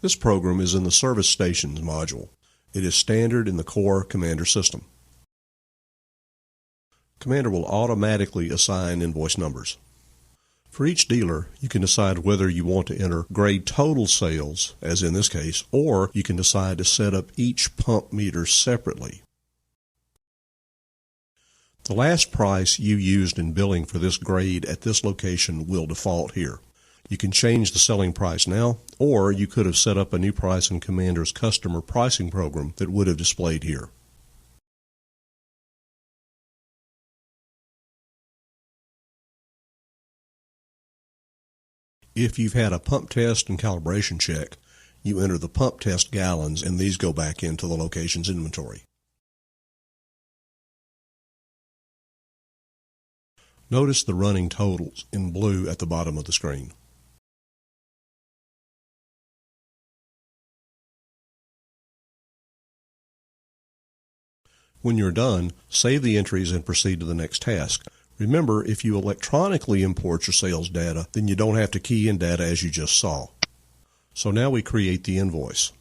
This program is in the Service Stations module. It is standard in the core Commander system. Commander will automatically assign invoice numbers. For each dealer, you can decide whether you want to enter grade total sales, as in this case, or you can decide to set up each pump meter separately. The last price you used in billing for this grade at this location will default here. You can change the selling price now, or you could have set up a new price in Commander's customer pricing program that would have displayed here. If you've had a pump test and calibration check, you enter the pump test gallons and these go back into the location's inventory. Notice the running totals in blue at the bottom of the screen. When you're done, save the entries and proceed to the next task. Remember, if you electronically import your sales data, then you don't have to key in data as you just saw. So now we create the invoice.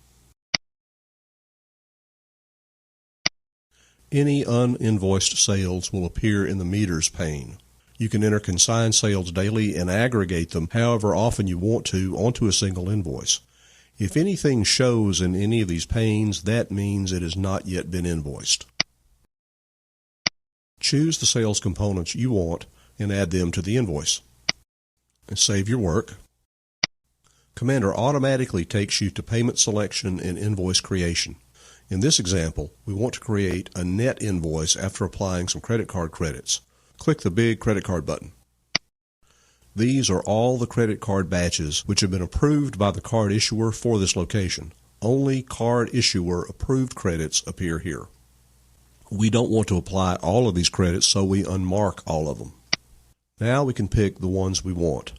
Any uninvoiced sales will appear in the meters pane. You can enter consigned sales daily and aggregate them however often you want to onto a single invoice. If anything shows in any of these panes, that means it has not yet been invoiced. Choose the sales components you want and add them to the invoice. And save your work. Commander automatically takes you to payment selection and invoice creation. In this example, we want to create a net invoice after applying some credit card credits. Click the big credit card button. These are all the credit card batches which have been approved by the card issuer for this location. Only card issuer approved credits appear here. We don't want to apply all of these credits, so we unmark all of them. Now we can pick the ones we want.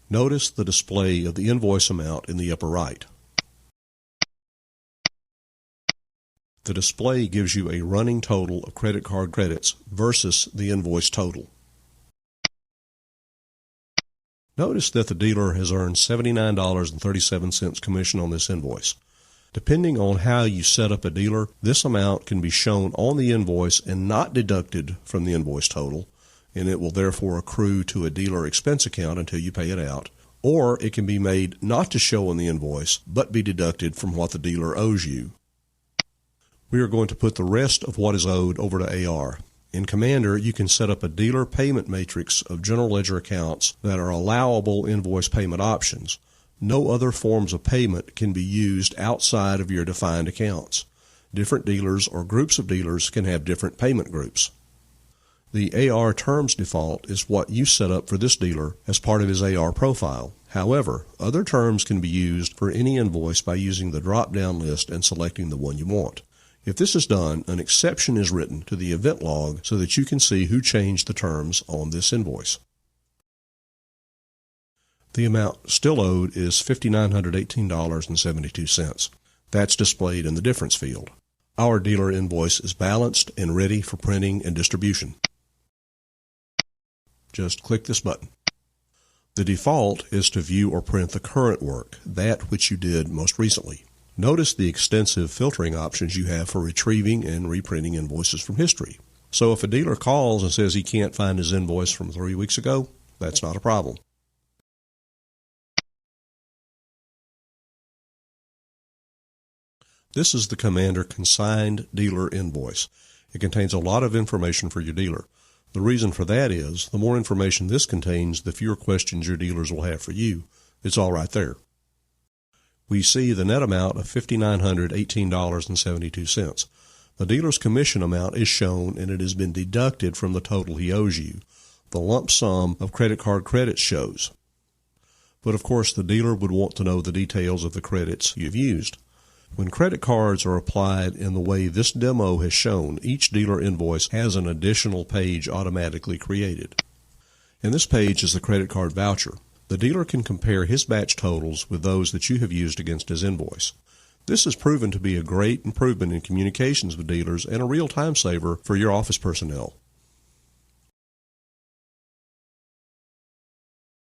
Notice the display of the invoice amount in the upper right. The display gives you a running total of credit card credits versus the invoice total. Notice that the dealer has earned $79.37 commission on this invoice. Depending on how you set up a dealer, this amount can be shown on the invoice and not deducted from the invoice total, and it will therefore accrue to a dealer expense account until you pay it out, or it can be made not to show on the invoice, but be deducted from what the dealer owes you. We are going to put the rest of what is owed over to AR. In Commander, you can set up a dealer payment matrix of general ledger accounts that are allowable invoice payment options. No other forms of payment can be used outside of your defined accounts. Different dealers or groups of dealers can have different payment groups. The AR terms default is what you set up for this dealer as part of his AR profile. However, other terms can be used for any invoice by using the drop-down list and selecting the one you want. If this is done, an exception is written to the event log so that you can see who changed the terms on this invoice. The amount still owed is $5,918.72. That's displayed in the difference field. Our dealer invoice is balanced and ready for printing and distribution. Just click this button. The default is to view or print the current work, that which you did most recently. Notice the extensive filtering options you have for retrieving and reprinting invoices from history. So if a dealer calls and says he can't find his invoice from 3 weeks ago, that's not a problem. This is the Commander Consigned Dealer Invoice. It contains a lot of information for your dealer. The reason for that is, the more information this contains, the fewer questions your dealers will have for you. It's all right there. We see the net amount of $5,918.72. The dealer's commission amount is shown and it has been deducted from the total he owes you. The lump sum of credit card credits shows. But of course the dealer would want to know the details of the credits you've used. When credit cards are applied in the way this demo has shown, each dealer invoice has an additional page automatically created. And this page is the credit card voucher. The dealer can compare his batch totals with those that you have used against his invoice. This has proven to be a great improvement in communications with dealers and a real time saver for your office personnel.